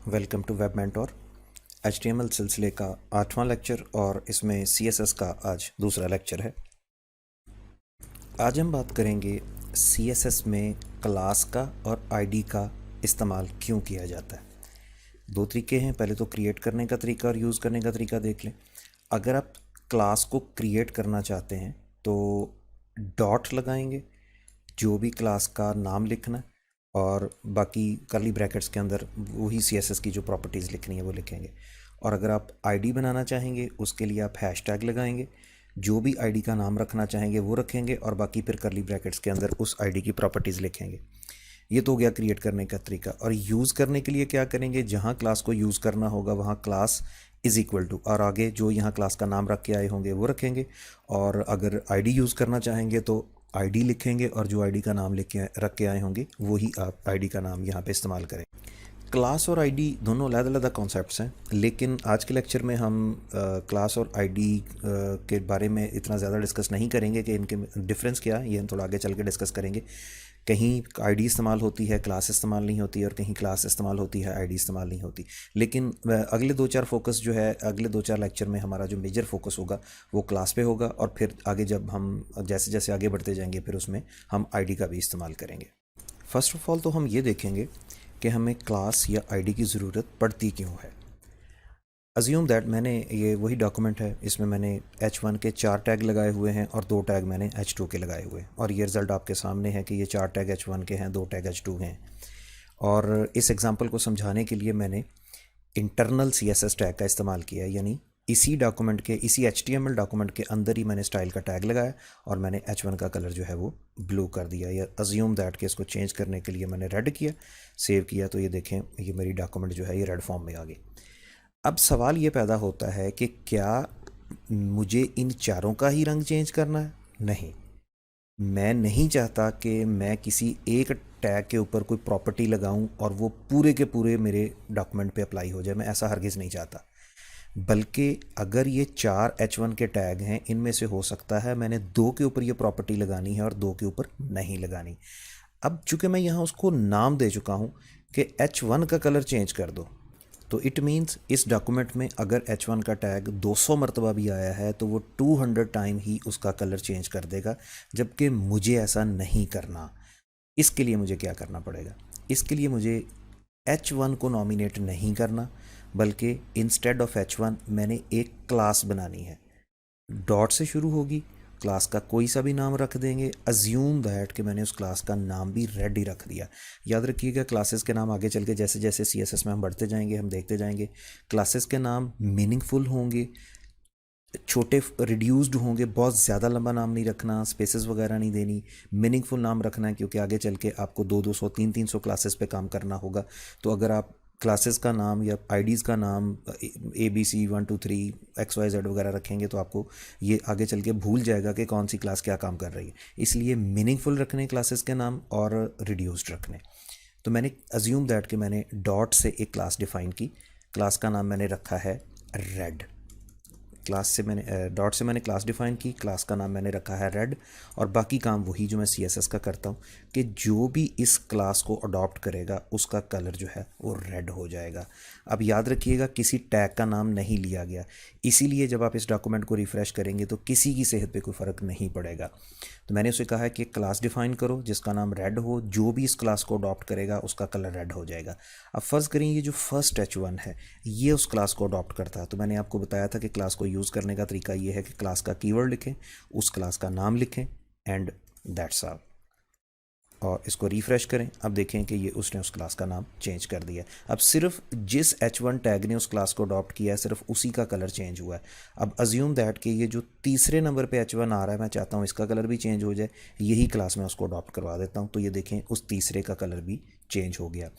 Welcome to web mentor. HTML सिलसिले का 8वां lecture और इसमें CSS का आज दूसरा लेक्चर है। आज हम बात करेंगे CSS में क्लास का और आईडी का इस्तेमाल क्यों किया जाता है। दो तरीके हैं, पहले तो क्रिएट करने का तरीका और यूज़ करने का तरीका देख लें। अगर आप क्लास को क्रिएट करना चाहते हैं तो डॉट लगाएंगे, जो भी क्लास का नाम लिखना है और बाकी कर्ली ब्रैकेट्स के अंदर वही CSS की जो प्रॉपर्टीज़ लिखनी है वो लिखेंगे। और अगर आप आईडी बनाना चाहेंगे उसके लिए आप हैशटैग लगाएंगे, जो भी आईडी का नाम रखना चाहेंगे वो रखेंगे और बाकी फिर कर्ली ब्रैकेट्स के अंदर उस आईडी की प्रॉपर्टीज़ लिखेंगे। ये तो हो गया क्रिएट करने का तरीका। और यूज़ करने के लिए क्या करेंगे, जहाँ क्लास को यूज़ करना होगा वहाँ क्लास इज़ इक्वल टू और आगे जो यहाँ क्लास का नाम रख के आए होंगे वो रखेंगे। और अगर आईडी यूज़ करना चाहेंगे तो आईडी लिखेंगे और जो आईडी का नाम लिख के रख के आए होंगे वही आप आईडी का नाम यहाँ पे इस्तेमाल करें। क्लास और आईडी दोनों अलग-अलग कॉन्सेप्ट्स हैं, लेकिन आज के लेक्चर में हम क्लास और आईडी के बारे में इतना ज़्यादा डिस्कस नहीं करेंगे कि इनके डिफरेंस क्या है, ये हम थोड़ा आगे चल के डिस्कस करेंगे। कहीं आईडी इस्तेमाल होती है, क्लास इस्तेमाल नहीं होती, और कहीं क्लास इस्तेमाल होती है, आईडी इस्तेमाल नहीं होती। लेकिन अगले दो चार फोकस जो है, अगले दो चार लेक्चर में हमारा जो मेजर फोकस होगा वो क्लास पे होगा, और फिर आगे जब हम जैसे जैसे आगे बढ़ते जाएंगे फिर उसमें हम आईडी का भी इस्तेमाल करेंगे। फ़र्स्ट ऑफ ऑल तो हम ये देखेंगे कि हमें क्लास या आईडी की ज़रूरत पड़ती क्यों है। अज्यूम दैट मैंने ये वही डॉक्यूमेंट है, इसमें मैंने H1 के 4 टैग लगाए हुए हैं और 2 टैग मैंने H2 के लगाए हुए हैं, और ये रिज़ल्ट आपके सामने है कि ये 4 टैग H1 के हैं, 2 टैग H2 हैं। और इस एग्जांपल को समझाने के लिए मैंने इंटरनल CSS टैग का इस्तेमाल किया है, यानी इसी डॉक्यूमेंट के, इसी HTML डॉक्यूमेंट के अंदर ही मैंने स्टाइल का टैग लगाया और मैंने H1 का कलर जो है वो ब्लू कर दिया। या अज्यूम दैट कि इसको चेंज करने के लिए मैंने रेड किया, सेव किया, तो ये देखें ये मेरी डॉक्यूमेंट जो है ये रेड फॉर्म में आ गई। अब सवाल ये पैदा होता है कि क्या मुझे इन चारों का ही रंग चेंज करना है? नहीं, मैं नहीं चाहता कि मैं किसी एक टैग के ऊपर कोई प्रॉपर्टी लगाऊं और वो पूरे के पूरे मेरे डॉक्यूमेंट पे अप्लाई हो जाए। मैं ऐसा हरगिज़ नहीं चाहता। बल्कि अगर ये 4 H1 के टैग हैं, इनमें से हो सकता है मैंने 2 के ऊपर ये प्रॉपर्टी लगानी है और 2 के ऊपर नहीं लगानी। अब चूंकि मैं यहाँ उसको नाम दे चुका हूँ कि H1 का कलर चेंज कर दो, तो इट मीन्स इस डॉक्यूमेंट में अगर H1 का टैग 200 मरतबा भी आया है तो वो 200 टाइम ही उसका कलर चेंज कर देगा, जबकि मुझे ऐसा नहीं करना। इसके लिए मुझे क्या करना पड़ेगा? इसके लिए मुझे H1 को नॉमिनेट नहीं करना, बल्कि इंस्टेड ऑफ H1 मैंने एक क्लास बनानी है। डॉट से शुरू होगी, क्लास का कोई सा भी नाम रख देंगे। अज्यूम दैट कि मैंने उस क्लास का नाम भी रेड ही रख दिया। याद रखिएगा, क्लासेस के नाम आगे चल के जैसे जैसे CSS में हम बढ़ते जाएंगे हम देखते जाएंगे क्लासेस के नाम मीनिंगफुल होंगे, छोटे रिड्यूस्ड होंगे। बहुत ज़्यादा लंबा नाम नहीं रखना, स्पेसेस वगैरह नहीं देनी, मीनिंगफुल नाम रखना है, क्योंकि आगे चल के आपको 200 300 क्लासेस पे काम करना होगा। तो अगर आप क्लासेस का नाम या आईडीज़ का नाम ABC 1 2 3 XYZ वगैरह रखेंगे तो आपको ये आगे चल के भूल जाएगा कि कौन सी क्लास क्या काम कर रही है। इसलिए मीनिंगफुल रखने क्लासेस के नाम और रिड्यूस्ड रखने। तो मैंने अज्यूम दैट कि मैंने डॉट से एक क्लास डिफ़ाइन की, क्लास का नाम मैंने रखा है रेड। क्लास से मैंने डॉट से मैंने क्लास डिफाइन की, क्लास का नाम मैंने रखा है रेड, और बाकी काम वही जो मैं CSS का करता हूँ कि जो भी इस क्लास को अडॉप्ट करेगा उसका कलर जो है वो रेड हो जाएगा। अब याद रखिएगा किसी टैग का नाम नहीं लिया गया, इसीलिए जब आप इस डॉक्यूमेंट को रिफ़्रेश करेंगे तो किसी की सेहत पे कोई फ़र्क नहीं पड़ेगा। तो मैंने उसे कहा है कि क्लास डिफाइन करो जिसका नाम रेड हो, जो भी इस क्लास को अडॉप्ट करेगा उसका कलर रेड हो जाएगा। अब फ़र्ज़ करें ये जो फर्स्ट H1 है ये उस क्लास को अडॉप्ट करता है, तो मैंने आपको बताया था कि क्लास को यूज़ करने का तरीका ये है कि क्लास का कीवर्ड लिखें, उस क्लास का नाम लिखें, एंड दैट्स ऑल। और इसको रिफ़्रेश करें, अब देखें कि ये उसने उस क्लास का नाम चेंज कर दिया। अब सिर्फ जिस H1 टैग ने उस क्लास को अडॉप्ट किया है सिर्फ उसी का कलर चेंज हुआ है। अब अज्यूम दैट कि ये जो तीसरे नंबर पे H1 आ रहा है मैं चाहता हूँ इसका कलर भी चेंज हो जाए, यही क्लास मैं उसको अडॉप्ट करवा देता हूँ, तो ये देखें उस तीसरे का कलर भी चेंज हो गया।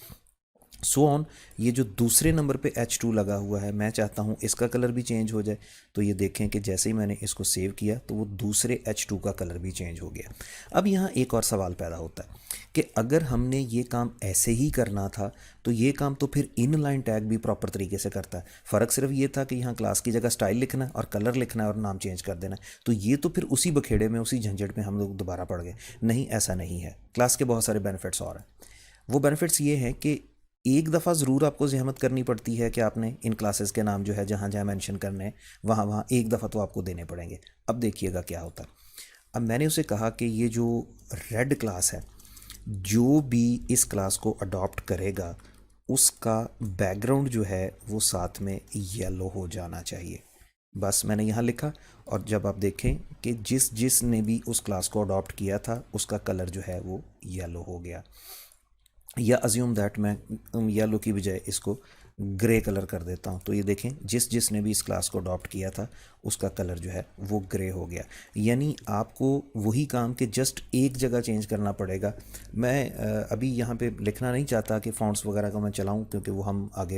सो ऑन, ये जो दूसरे नंबर पे H2 लगा हुआ है मैं चाहता हूँ इसका कलर भी चेंज हो जाए, तो ये देखें कि जैसे ही मैंने इसको सेव किया तो वो दूसरे H2 का कलर भी चेंज हो गया। अब यहाँ एक और सवाल पैदा होता है कि अगर हमने ये काम ऐसे ही करना था तो ये काम तो फिर इन लाइन टैग भी प्रॉपर तरीके से करता है। फ़र्क सिर्फ ये था कि यहाँ क्लास की जगह स्टाइल लिखना है और कलर लिखना है और नाम चेंज कर देना है, तो ये तो फिर उसी बखेड़े में उसी झंझट में हम लोग दोबारा पड़ गए। नहीं, ऐसा नहीं है। क्लास के बहुत सारे बेनिफिट्स और हैं। वो बेनिफिट्स ये हैं कि एक दफ़ा ज़रूर आपको ज़हमत करनी पड़ती है कि आपने इन क्लासेस के नाम जो है जहाँ जहाँ मेंशन करने हैं वहाँ वहाँ एक दफ़ा तो आपको देने पड़ेंगे। अब देखिएगा क्या होता है। अब मैंने उसे कहा कि ये जो रेड क्लास है, जो भी इस क्लास को अडॉप्ट करेगा उसका बैकग्राउंड जो है वो साथ में येलो हो जाना चाहिए। बस मैंने यहाँ लिखा, और जब आप देखें कि जिसने भी उस क्लास को अडॉप्ट किया था उसका कलर जो है वो येलो हो गया, या अज्यूम दैट मैं येलो की बजाय इसको ग्रे कलर कर देता हूँ, तो ये देखें जिसने भी इस क्लास को अडॉप्ट किया था उसका कलर जो है वो ग्रे हो गया। यानी आपको वही काम कि जस्ट एक जगह चेंज करना पड़ेगा। मैं अभी यहाँ पे लिखना नहीं चाहता कि फ़ॉन्ट्स वगैरह का मैं चलाऊँ, क्योंकि वो हम आगे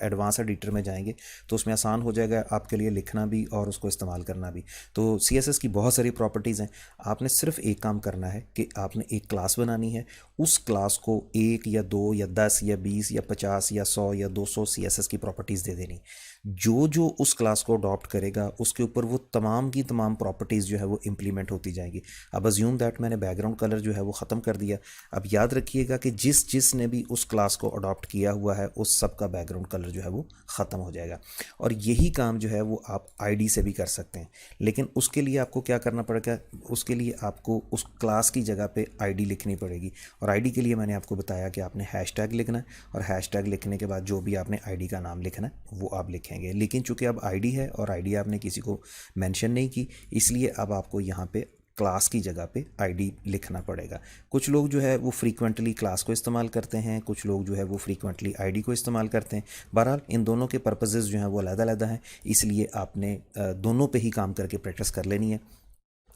एडवांस एडिटर में जाएंगे तो उसमें आसान हो जाएगा आपके लिए लिखना भी और उसको इस्तेमाल करना भी। तो CSS की बहुत सारी प्रॉपर्टीज़ हैं। आपने सिर्फ एक काम करना है कि आपने एक क्लास बनानी है, उस क्लास को 1 या 2 या 10 या 20 या 50 या 100 या 200 CSS की प्रॉपर्टीज़ दे देनी। जो उस क्लास को अडॉप्ट करेगा उसके ऊपर वो तमाम की तमाम प्रॉपर्टीज़ जो है वो इम्प्लीमेंट होती जाएंगी। अब अज्यूम दैट मैंने बैकग्राउंड कलर जो है वो ख़त्म कर दिया। अब याद रखिएगा कि जिसने भी उस क्लास को अडॉप्ट किया हुआ है उस सब का बैकग्राउंड कलर जो है वो ख़त्म हो जाएगा। और यही काम जो है वो आप ID से भी कर सकते हैं, लेकिन उसके लिए आपको क्या करना पड़ेगा, उसके लिए आपको उस क्लास की जगह पे ID लिखनी पड़ेगी। और ID के लिए मैंने आपको बताया कि आपने हैशटैग लिखना है, और हैशटैग लिखने के बाद जो भी आपने ID का नाम लिखना है वो आप लिखेंगे। लेकिन चूंकि अब ID है और ID आपने किसी को मेंशन नहीं की, इसलिए अब आपको यहाँ पे क्लास की जगह पे ID लिखना पड़ेगा। कुछ लोग जो है वो फ्रीक्वेंटली क्लास को इस्तेमाल करते हैं, कुछ लोग जो है वो फ्रीक्वेंटली ID को इस्तेमाल करते हैं। बहरहाल इन दोनों के पर्पसेस जो हैं वो अलग-अलग हैं, इसलिए आपने दोनों पे ही काम करके प्रैक्टिस कर लेनी है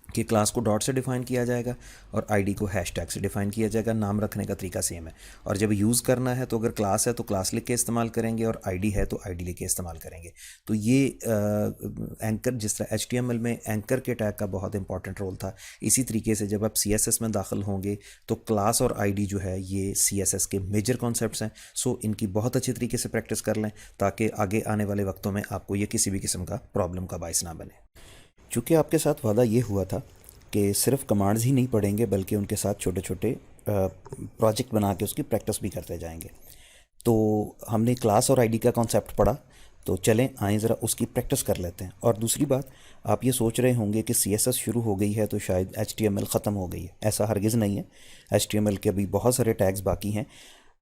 कि क्लास को डॉट से डिफ़ाइन किया जाएगा और ID को हैशटैग से डिफ़ाइन किया जाएगा। नाम रखने का तरीका सेम है, और जब यूज़ करना है तो अगर क्लास है तो क्लास लिख के इस्तेमाल करेंगे, और ID है तो ID लिख के इस्तेमाल करेंगे। तो ये एंकर, जिस तरह HTML में एंकर के टैग का बहुत इंपॉर्टेंट रोल था, इसी तरीके से जब आप CSS में दाखिल होंगे तो क्लास और ID जो है ये CSS के मेजर कॉन्सेप्ट्स हैं। सो इनकी बहुत अच्छी तरीके से प्रैक्टिस कर लें ताकि आगे आने वाले वक्तों में आपको ये किसी भी किस्म का प्रॉब्लम का बायस ना बने। चूँकि आपके साथ वादा ये हुआ था कि सिर्फ कमांड्स ही नहीं पढ़ेंगे बल्कि उनके साथ छोटे छोटे प्रोजेक्ट बना के उसकी प्रैक्टिस भी करते जाएंगे, तो हमने क्लास और ID का कॉन्सेप्ट पढ़ा, तो चलें आएँ ज़रा उसकी प्रैक्टिस कर लेते हैं। और दूसरी बात, आप ये सोच रहे होंगे कि CSS शुरू हो गई है तो शायद HTML ख़त्म हो गई है। ऐसा हरगिज़ नहीं है। HTML के अभी बहुत सारे टैग्स बाकी हैं।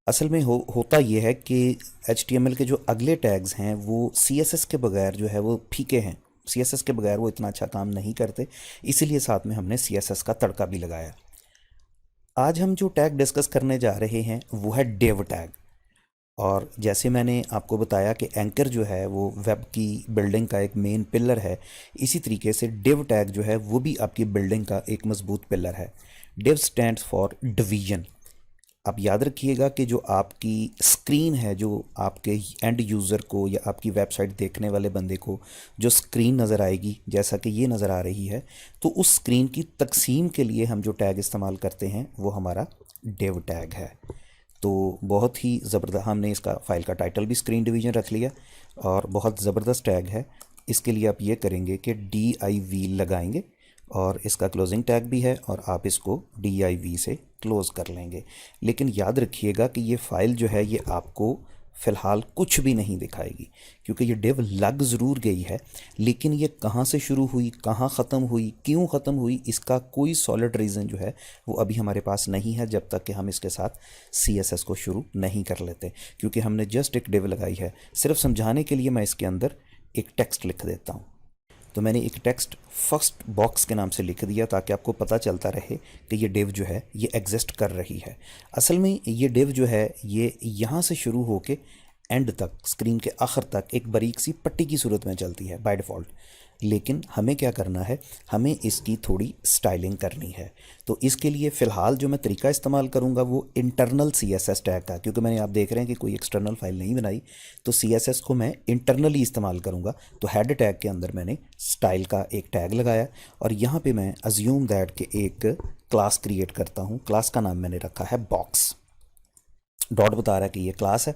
असल में होता ये है कि HTML के जो अगले टैग्स हैं वो CSS के बगैर जो है वो फीके हैं। CSS के बगैर वो इतना अच्छा काम नहीं करते, इसीलिए साथ में हमने CSS का तड़का भी लगाया। आज हम जो टैग डिस्कस करने जा रहे हैं वो है div टैग। और जैसे मैंने आपको बताया कि एंकर जो है वो वेब की बिल्डिंग का एक मेन पिलर है, इसी तरीके से div टैग जो है वो भी आपकी बिल्डिंग का एक मजबूत पिलर है। div stands for division. आप याद रखिएगा कि जो आपकी स्क्रीन है, जो आपके एंड यूज़र को या आपकी वेबसाइट देखने वाले बंदे को जो स्क्रीन नज़र आएगी, जैसा कि ये नज़र आ रही है, तो उस स्क्रीन की तकसीम के लिए हम जो टैग इस्तेमाल करते हैं वो हमारा div टैग है। तो बहुत ही ज़बरदस्त, हमने इसका फ़ाइल का टाइटल भी स्क्रीन डिवीज़न रख लिया और बहुत ज़बरदस्त टैग है। इसके लिए आप ये करेंगे कि div लगाएंगे और इसका क्लोजिंग टैग भी है और आप इसको div से क्लोज़ कर लेंगे। लेकिन याद रखिएगा कि ये फ़ाइल जो है ये आपको फ़िलहाल कुछ भी नहीं दिखाएगी, क्योंकि ये div लग ज़रूर गई है, लेकिन ये कहाँ से शुरू हुई, कहाँ ख़त्म हुई, क्यों ख़त्म हुई, इसका कोई सॉलिड रीज़न जो है वो अभी हमारे पास नहीं है, जब तक कि हम इसके साथ CSS को शुरू नहीं कर लेते। क्योंकि हमने जस्ट एक div लगाई है। सिर्फ समझाने के लिए मैं इसके अंदर एक टेक्स्ट लिख देता हूँ। तो मैंने एक टेक्स्ट फर्स्ट बॉक्स के नाम से लिख दिया ताकि आपको पता चलता रहे कि ये div जो है ये एग्जिस्ट कर रही है। असल में ये div जो है ये यहाँ से शुरू होके एंड तक, स्क्रीन के आखिर तक एक बारीक सी पट्टी की सूरत में चलती है बाय डिफ़ॉल्ट। लेकिन हमें क्या करना है, हमें इसकी थोड़ी स्टाइलिंग करनी है। तो इसके लिए फ़िलहाल जो मैं तरीका इस्तेमाल करूँगा वो इंटरनल CSS टैग का, क्योंकि मैंने आप देख रहे हैं कि कोई एक्सटर्नल फाइल नहीं बनाई, तो CSS को मैं इंटरनली इस्तेमाल करूँगा। तो हेड टैग के अंदर मैंने स्टाइल का एक टैग लगाया और यहाँ पे मैं अज्यूम दैट के एक क्लास क्रिएट करता हूँ। क्लास का नाम मैंने रखा है बॉक्स। डॉट बता रहा है कि ये क्लास है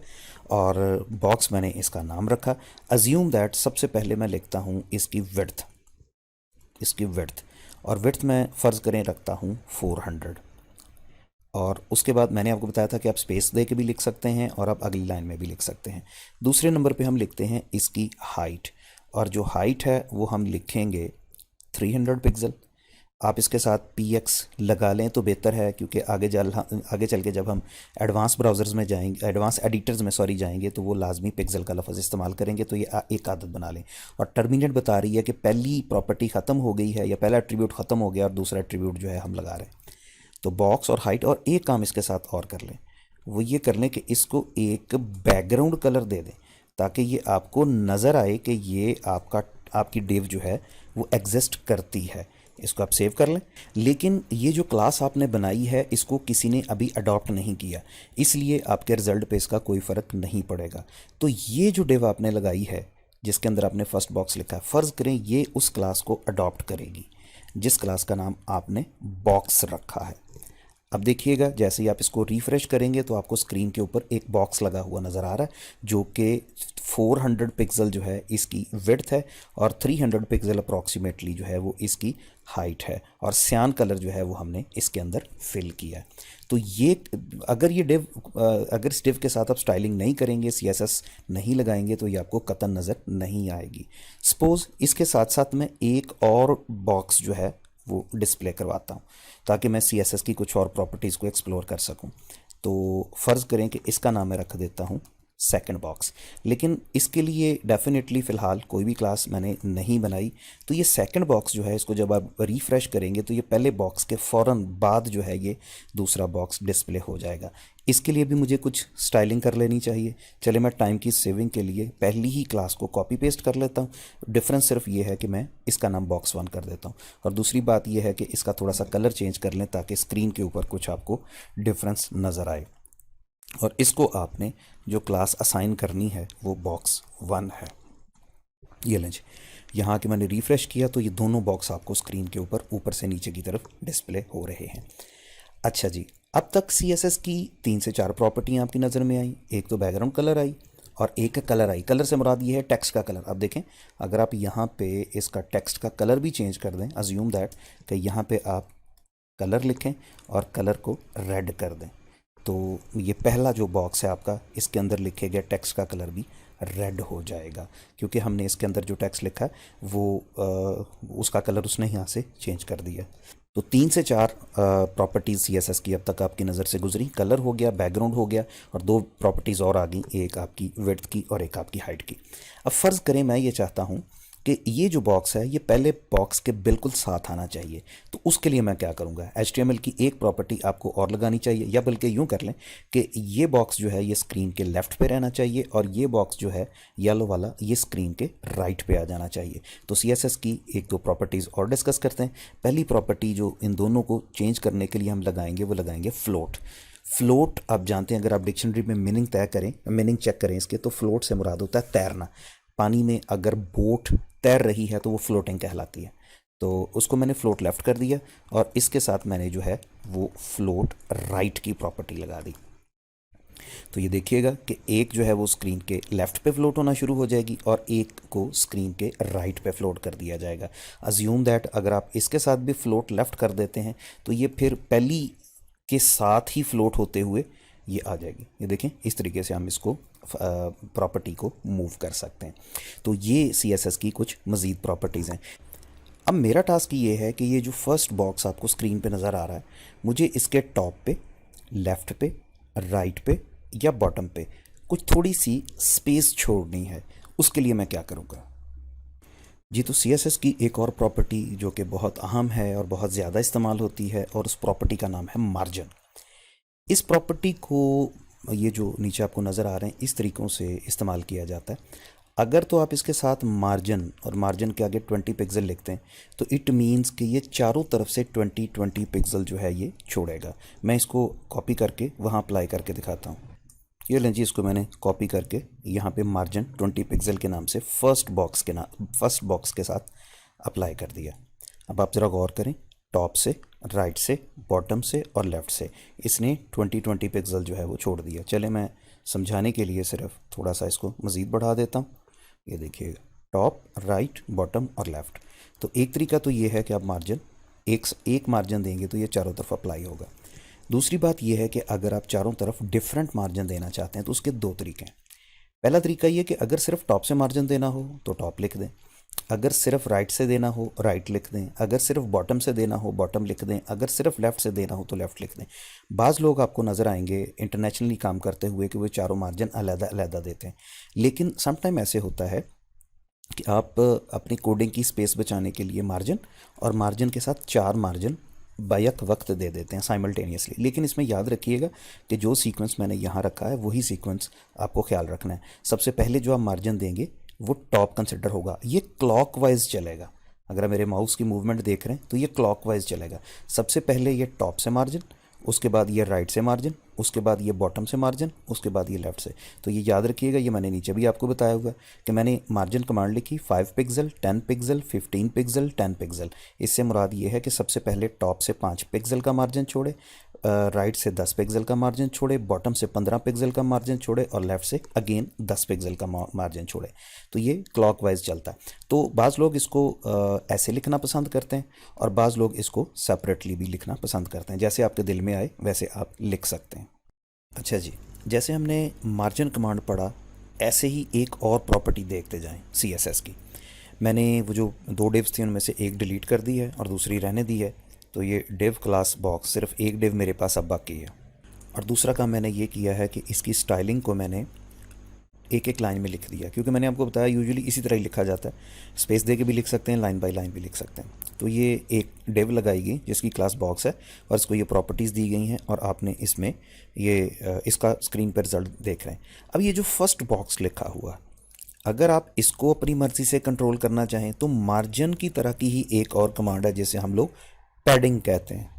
और बॉक्स मैंने इसका नाम रखा। अज्यूम दैट सबसे पहले मैं लिखता हूँ इसकी विड्थ, और विड्थ मैं फ़र्ज़ करें रखता हूँ 400, और उसके बाद मैंने आपको बताया था कि आप स्पेस दे के भी लिख सकते हैं और आप अगली लाइन में भी लिख सकते हैं। दूसरे नंबर पे हम लिखते हैं इसकी हाइट, और जो हाइट है वो हम लिखेंगे 300 पिक्सल। आप इसके साथ px लगा लें तो बेहतर है, क्योंकि आगे चल के जब हम एडवांस ब्राउज़र्स में जाएंगे, एडवांस एडिटर्स में सॉरी जाएंगे, तो वो लाजमी पिक्सल का लफ्ज़ इस्तेमाल करेंगे, तो ये एक आदत बना लें। और टर्मिनेट बता रही है कि पहली प्रॉपर्टी ख़त्म हो गई है या पहला एट्रीब्यूट ख़त्म हो गया और दूसरा एट्रीब्यूट जो है हम लगा रहे हैं। तो बॉक्स और हाइट, और एक काम इसके साथ और कर लें, वो ये कर लें कि इसको एक बैकग्राउंड कलर दे दें, ताकि ये आपको नज़र आए कि ये आपकी डिव जो है वो एग्जिस्ट करती है। इसको आप सेव कर लें। लेकिन ये जो क्लास आपने बनाई है इसको किसी ने अभी अडॉप्ट नहीं किया, इसलिए आपके रिजल्ट पे इसका कोई फ़र्क नहीं पड़ेगा। तो ये जो डिव आपने लगाई है जिसके अंदर आपने फर्स्ट बॉक्स लिखा है, फ़र्ज़ करें ये उस क्लास को अडॉप्ट करेगी जिस क्लास का नाम आपने बॉक्स रखा है। अब देखिएगा, जैसे ही आप इसको रिफ़्रेश करेंगे तो आपको स्क्रीन के ऊपर एक बॉक्स लगा हुआ नज़र आ रहा है जो कि 400 पिक्सल जो है इसकी विड्थ है और 300 पिक्सल अप्रॉक्सीमेटली जो है वो इसकी हाइट है, और सियान कलर जो है वो हमने इसके अंदर फिल किया है। तो ये अगर इस डिव के साथ आप स्टाइलिंग नहीं करेंगे, CSS नहीं लगाएंगे, तो ये आपको कतन नज़र नहीं आएगी। सपोज़ इसके साथ साथ मैं एक और बॉक्स जो है वो डिस्प्ले करवाता हूँ ताकि मैं CSS की कुछ और प्रॉपर्टीज़ को एक्सप्लोर कर सकूँ। तो फ़र्ज़ करें कि इसका नाम मैं रख देता हूँ सेकंड बॉक्स, लेकिन इसके लिए डेफिनेटली फ़िलहाल कोई भी क्लास मैंने नहीं बनाई। तो ये सेकंड बॉक्स जो है इसको जब आप रिफ़्रेश करेंगे तो ये पहले बॉक्स के फ़ौरन बाद जो है ये दूसरा बॉक्स डिस्प्ले हो जाएगा। इसके लिए भी मुझे कुछ स्टाइलिंग कर लेनी चाहिए। चले मैं टाइम की सेविंग के लिए पहली ही क्लास को कॉपी पेस्ट कर लेता हूँ। डिफरेंस सिर्फ ये है कि मैं इसका नाम बॉक्स 1 कर देता हूँ, और दूसरी बात ये है कि इसका थोड़ा सा कलर चेंज कर लें ताकि स्क्रीन के ऊपर कुछ आपको डिफरेंस नज़र आए। और इसको आपने जो क्लास असाइन करनी है वो बॉक्स 1 है। ये लें जी, यहाँ के मैंने रिफ़्रेश किया तो ये दोनों बॉक्स आपको स्क्रीन के ऊपर से नीचे की तरफ डिस्प्ले हो रहे हैं। अच्छा जी, अब तक CSS की 3 से 4 प्रॉपर्टियाँ आपकी नज़र में आई। एक तो बैकग्राउंड कलर आई और एक कलर आई। कलर से मुराद ये है टेक्स्ट का कलर। अब देखें, अगर आप यहाँ पे इसका टेक्स्ट का कलर भी चेंज कर दें, अज्यूम दैट कि यहाँ पे आप कलर लिखें और कलर को रेड कर दें, तो ये पहला जो बॉक्स है आपका, इसके अंदर लिखे गए टेक्स्ट का कलर भी रेड हो जाएगा, क्योंकि हमने इसके अंदर जो टेक्स्ट लिखा है वो उसका कलर उसने यहाँ से चेंज कर दिया। तो 3 से 4 प्रॉपर्टीज़ CSS की अब तक आपकी नज़र से गुजरी। कलर हो गया, बैकग्राउंड हो गया, और 2 प्रॉपर्टीज़ और आ गई, एक आपकी विड्थ की और एक आपकी हाइट की। अब फ़र्ज़ करें मैं ये चाहता हूँ कि ये जो बॉक्स है ये पहले बॉक्स के बिल्कुल साथ आना चाहिए। तो उसके लिए मैं क्या करूँगा, HTML की एक प्रॉपर्टी आपको और लगानी चाहिए, या बल्कि यूँ कर लें कि ये बॉक्स जो है ये स्क्रीन के लेफ़्ट पे रहना चाहिए और ये बॉक्स जो है येलो वाला ये स्क्रीन के राइट पे आ जाना चाहिए। तो CSS की 1-2 प्रॉपर्टीज़ और डिस्कस करते हैं। पहली प्रॉपर्टी जो इन दोनों को चेंज करने के लिए हम लगाएंगे वो लगाएंगे फ्लोट। फ्लोट आप जानते हैं, अगर आप डिक्शनरी में मीनिंग चेक करें इसके, तो फ्लोट से मुराद होता है तैरना। पानी में अगर बोट तैर रही है तो वो फ्लोटिंग कहलाती है। तो उसको मैंने फ्लोट लेफ़्ट कर दिया, और इसके साथ मैंने जो है वो फ्लोट राइट की प्रॉपर्टी लगा दी। तो ये देखिएगा कि एक जो है वो स्क्रीन के लेफ़्ट पे फ्लोट होना शुरू हो जाएगी और एक को स्क्रीन के राइट पे फ्लोट कर दिया जाएगा। अज्यूम दैट अगर आप इसके साथ भी फ्लोट लेफ़्ट कर देते हैं तो ये फिर पहली के साथ ही फ्लोट होते हुए ये आ जाएगी। ये देखें, इस तरीके से हम इसको प्रॉपर्टी को मूव कर सकते हैं। तो ये CSS की कुछ मज़ीद प्रॉपर्टीज़ हैं। अब मेरा टास्क ये है कि ये जो फर्स्ट बॉक्स आपको स्क्रीन पे नज़र आ रहा है, मुझे इसके टॉप पे, लेफ़्ट पे, राइट पे या बॉटम पे कुछ थोड़ी सी स्पेस छोड़नी है। उसके लिए मैं क्या करूँगा जी? तो CSS की एक और प्रॉपर्टी जो कि बहुत अहम है और बहुत ज़्यादा इस्तेमाल होती है, और उस प्रॉपर्टी का नाम है मार्जिन। इस प्रॉपर्टी को, ये जो नीचे आपको नज़र आ रहे हैं, इस तरीक़ों से इस्तेमाल किया जाता है। अगर तो आप इसके साथ मार्जिन और मार्जिन के आगे 20 पिक्सल लिखते हैं तो इट मीन्स कि ये चारों तरफ से 20 पिक्सल जो है ये छोड़ेगा। मैं इसको कॉपी करके वहाँ अप्लाई करके दिखाता हूँ। ये लें जी, इसको मैंने कॉपी करके यहाँ पे मार्जिन 20 पिक्सल के नाम से फर्स्ट बॉक्स के साथ अप्लाई कर दिया। अब आप ज़रा गौर करें, टॉप से, राइट से, बॉटम से और लेफ़्ट से इसने 20 पिक्सल जो है वो छोड़ दिया। चले मैं समझाने के लिए सिर्फ थोड़ा सा इसको मज़ीद बढ़ा देता हूँ। ये देखिएगा, टॉप, राइट, बॉटम और लेफ़्ट। तो एक तरीका तो ये है कि आप मार्जिन एक मार्जिन देंगे तो ये चारों तरफ अप्लाई होगा। दूसरी बात यह है कि अगर आप चारों तरफ डिफरेंट मार्जिन देना चाहते हैं तो उसके दो तरीके हैं। पहला तरीका ये कि अगर सिर्फ टॉप से मार्जिन देना हो तो टॉप लिख दें, अगर सिर्फ राइट से देना हो राइट लिख दें, अगर सिर्फ बॉटम से देना हो बॉटम लिख दें, अगर सिर्फ लेफ़्ट से देना हो तो लेफ़्ट लिख दें। बाज़ लोग आपको नज़र आएंगे इंटरनेशनली काम करते हुए कि वो चारों मार्जिन अलग अलग देते हैं, लेकिन समटाइम ऐसे होता है कि आप अपनी कोडिंग की स्पेस बचाने के लिए मार्जिन और मार्जिन के साथ चार मार्जिन बैक वक्त दे देते हैं साइमल्टेनियसली। लेकिन इसमें याद रखिएगा कि जो सीक्वेंस मैंने यहाँ रखा है वही सीक्वेंस आपको ख्याल रखना है। सबसे पहले जो आप मार्जिन देंगे वो टॉप कंसिडर होगा, ये क्लॉकवाइज चलेगा। अगर आप मेरे माउस की मूवमेंट देख रहे हैं तो ये क्लॉकवाइज चलेगा। सबसे पहले ये टॉप से मार्जिन, उसके बाद ये राइट से मार्जिन, उसके बाद ये बॉटम से मार्जिन, उसके बाद ये लेफ़्ट से। तो ये याद रखिएगा, ये मैंने नीचे भी आपको बताया हुआ कि मैंने मार्जिन कमांड लिखी 5 पिक्सल, 10 पिक्सल, 15 पिक्सल, 10 पिक्सल। इससे मुराद ये है कि सबसे पहले टॉप से 5 पिक्सल का मार्जिन छोड़े, राइट से 10 पिक्सल का मार्जिन छोड़े, बॉटम से 15 पिक्सल का मार्जिन छोड़े और लेफ़्ट से अगेन 10 पिक्सल का मार्जिन छोड़े। तो ये क्लॉकवाइज चलता है। तो बाज़ लोग इसको ऐसे लिखना पसंद करते हैं और बाज़ लोग इसको सेपरेटली भी लिखना पसंद करते हैं। जैसे आपके दिल में आए वैसे आप लिख सकते हैं। अच्छा जी, जैसे हमने मार्जिन कमांड पढ़ा, ऐसे ही एक और प्रॉपर्टी देखते जाएं CSS की। मैंने वो जो दो डिव्स थी उनमें से एक डिलीट कर दी है और दूसरी रहने दी है। तो ये डिव क्लास बॉक्स, सिर्फ एक डिव मेरे पास अब बाकी है। और दूसरा काम मैंने ये किया है कि इसकी स्टाइलिंग को मैंने एक एक लाइन में लिख दिया, क्योंकि मैंने आपको बताया यूजुअली इसी तरह ही लिखा जाता है। स्पेस दे के भी लिख सकते हैं, लाइन बाय लाइन भी लिख सकते हैं। तो ये एक डिव लगाई गई जिसकी क्लास बॉक्स है और इसको ये प्रॉपर्टीज़ दी गई हैं और आपने इसमें ये इसका स्क्रीन पर रिजल्ट देख रहे हैं। अब ये जो फर्स्ट बॉक्स लिखा हुआ, अगर आप इसको अपनी मर्ज़ी से कंट्रोल करना चाहें तो मार्जिन की तरह की ही एक और कमांड है जिसे हम लोग पैडिंग कहते हैं।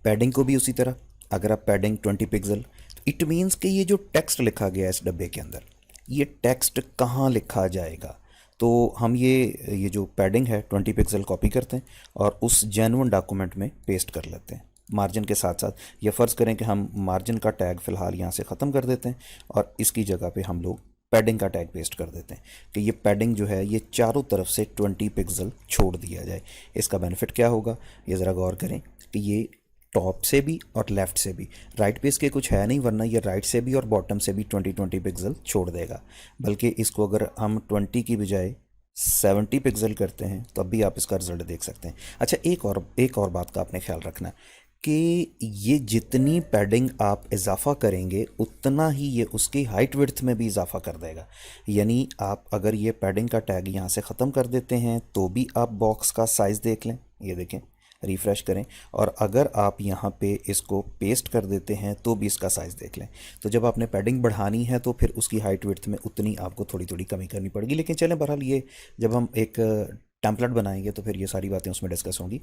पैडिंग को भी उसी तरह, अगर आप पैडिंग 20 पिक्सल, इट मीन्स कि ये जो टेक्स्ट लिखा गया है इस डब्बे के अंदर, ये टेक्स्ट कहाँ लिखा जाएगा। तो हम ये जो पैडिंग है 20 पिक्सल कॉपी करते हैं और उस जेन्युइन डॉक्यूमेंट में पेस्ट कर लेते हैं मार्जिन के साथ साथ। ये फ़र्ज़ करें कि हम मार्जिन का टैग फ़िलहाल यहाँ से ख़त्म कर देते हैं और इसकी जगह पे हम लोग पैडिंग का टैग पेस्ट कर देते हैं कि ये पैडिंग जो है ये चारों तरफ से 20 पिक्सल छोड़ दिया जाए। इसका बेनिफिट क्या होगा, ये ज़रा गौर करें कि ये टॉप से भी और लेफ़्ट से भी, राइट पे इसके कुछ है नहीं, वरना ये राइट से भी और बॉटम से भी 20 पिक्सल छोड़ देगा। बल्कि इसको अगर हम 20 की बजाय 70 पिक्सल करते हैं तो अब भी आप इसका रिजल्ट देख सकते हैं। अच्छा, एक और बात का आपने ख्याल रखना है कि ये जितनी पैडिंग आप इजाफा करेंगे उतना ही ये उसकी हाइट विड्थ में भी इजाफा कर देगा। यानी आप अगर ये पैडिंग का टैग यहाँ से ख़त्म कर देते हैं तो भी आप बॉक्स का साइज़ देख लें, ये देखें, रिफ़्रेश करें, और अगर आप यहाँ पे इसको पेस्ट कर देते हैं तो भी इसका साइज़ देख लें। तो जब आपने पैडिंग बढ़ानी है तो फिर उसकी हाइट विड्थ में उतनी आपको थोड़ी थोड़ी कमी करनी पड़ेगी। लेकिन चलें, बहरहाल ये जब हम एक टेम्पलेट बनाएंगे तो फिर ये सारी बातें उसमें डिस्कस होंगी।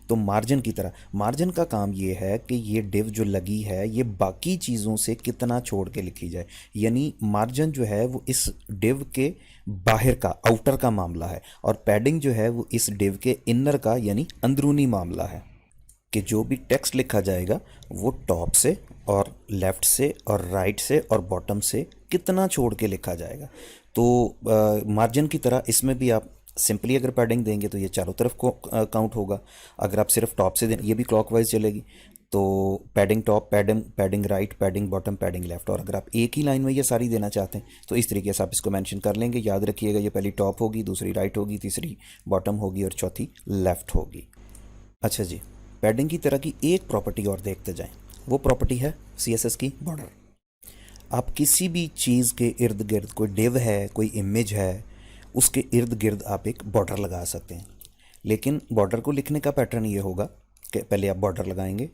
तो मार्जिन की तरह, मार्जिन का काम ये है कि ये डिव जो लगी है ये बाकी चीज़ों से कितना छोड़ के लिखी जाए। यानी मार्जिन जो है वो इस डिव के बाहर का, आउटर का मामला है, और पैडिंग जो है वो इस डिव के इनर का यानी अंदरूनी मामला है कि जो भी टेक्स्ट लिखा जाएगा वो टॉप से और लेफ़्ट से और राइट से और बॉटम से कितना छोड़ के लिखा जाएगा। तो मार्जिन की तरह इसमें भी आप सिंपली अगर पैडिंग देंगे तो ये चारों तरफ को काउंट होगा। अगर आप सिर्फ टॉप से दें, ये भी क्लॉकवाइज चलेगी। तो padding top, padding right, padding bottom, padding left. और अगर आप एक ही लाइन में ये सारी देना चाहते हैं तो इस तरीके से आप इसको मेंशन कर लेंगे। याद रखिएगा, ये पहली टॉप होगी, दूसरी राइट होगी, तीसरी बॉटम होगी और चौथी लेफ्ट होगी। अच्छा जी, पैडिंग की तरह की एक प्रॉपर्टी और देखते जाएं, वो प्रॉपर्टी है CSS की बॉर्डर। आप किसी भी चीज़ के इर्द गिर्द, कोई डिव है, कोई इमेज है, उसके इर्द गिर्द आप एक बॉर्डर लगा सकते हैं। लेकिन बॉर्डर को लिखने का पैटर्न ये होगा कि पहले आप बॉर्डर लगाएंगे,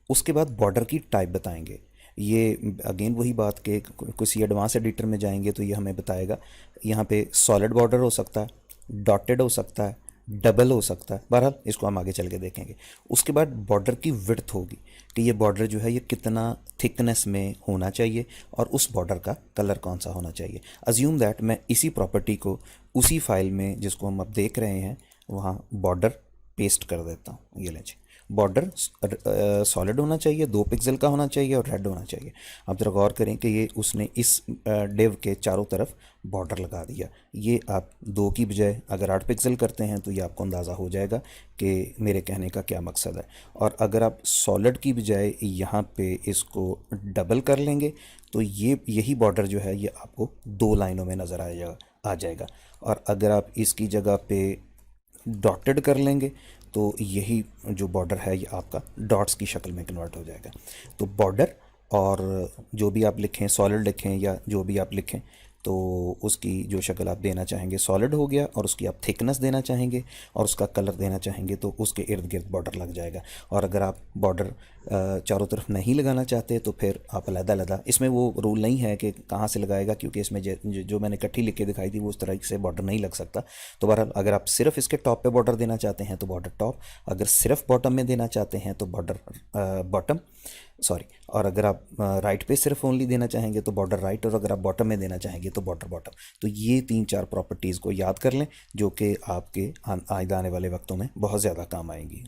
उसके बाद बॉर्डर की टाइप बताएंगे। ये अगेन वही बात कि किसी एडवांस एडिटर में जाएंगे तो ये हमें बताएगा यहाँ पे सॉलिड बॉर्डर हो सकता है, डॉटेड हो सकता है, डबल हो सकता है। बहरहाल इसको हम आगे चल के देखेंगे। उसके बाद बॉर्डर की विड्थ होगी कि ये बॉर्डर जो है ये कितना थिकनेस में होना चाहिए और उस बॉर्डर का कलर कौन सा होना चाहिए। अज्यूम दैट मैं इसी प्रॉपर्टी को उसी फाइल में जिसको हम अब देख रहे हैं वहाँ बॉर्डर पेस्ट कर देता हूँ। ये लें जी, बॉर्डर सॉलिड होना चाहिए, 2 पिक्सल का होना चाहिए और रेड होना चाहिए। आप ज़रा गौर करें कि ये उसने इस डिव के चारों तरफ बॉर्डर लगा दिया। ये आप 2 की बजाय अगर 8 पिक्सल करते हैं तो ये आपको अंदाज़ा हो जाएगा कि मेरे कहने का क्या मकसद है। और अगर आप सॉलिड की बजाय यहाँ पे इसको डबल कर लेंगे तो ये यही बॉर्डर जो है ये आपको 2 लाइनों में नज़र आ जाएगा। और अगर आप इसकी जगह पे डॉटेड कर लेंगे तो यही जो बॉर्डर है ये आपका डॉट्स की शक्ल में कन्वर्ट हो जाएगा। तो बॉर्डर और जो भी आप लिखें, सॉलिड लिखें या जो भी आप लिखें, तो उसकी जो शक्ल आप देना चाहेंगे सॉलिड हो गया, और उसकी आप थिकनेस देना चाहेंगे और उसका कलर देना चाहेंगे तो उसके इर्द गिर्द बॉर्डर लग जाएगा। और अगर आप बॉर्डर चारों तरफ नहीं लगाना चाहते तो फिर आप अलग-अलग, इसमें वो रूल नहीं है कि कहाँ से लगाएगा, क्योंकि इसमें जो मैंने इकट्ठी लिख के दिखाई थी वो उस तरह से बॉर्डर नहीं लग सकता। तो बहरहाल अगर आप सिर्फ इसके टॉप पे बॉर्डर देना चाहते हैं तो बॉर्डर टॉप, अगर सिर्फ बॉटम में देना चाहते हैं तो बॉर्डर बॉटम, सॉरी, और अगर आप राइट पे सिर्फ ओनली देना चाहेंगे तो बॉर्डर राइट, और अगर आप बॉटम में देना चाहेंगे तो बॉर्डर बॉटम। तो ये 3-4 प्रॉपर्टीज़ को याद कर लें जो कि आपके आने वाले वक्तों में बहुत ज़्यादा काम आएंगी।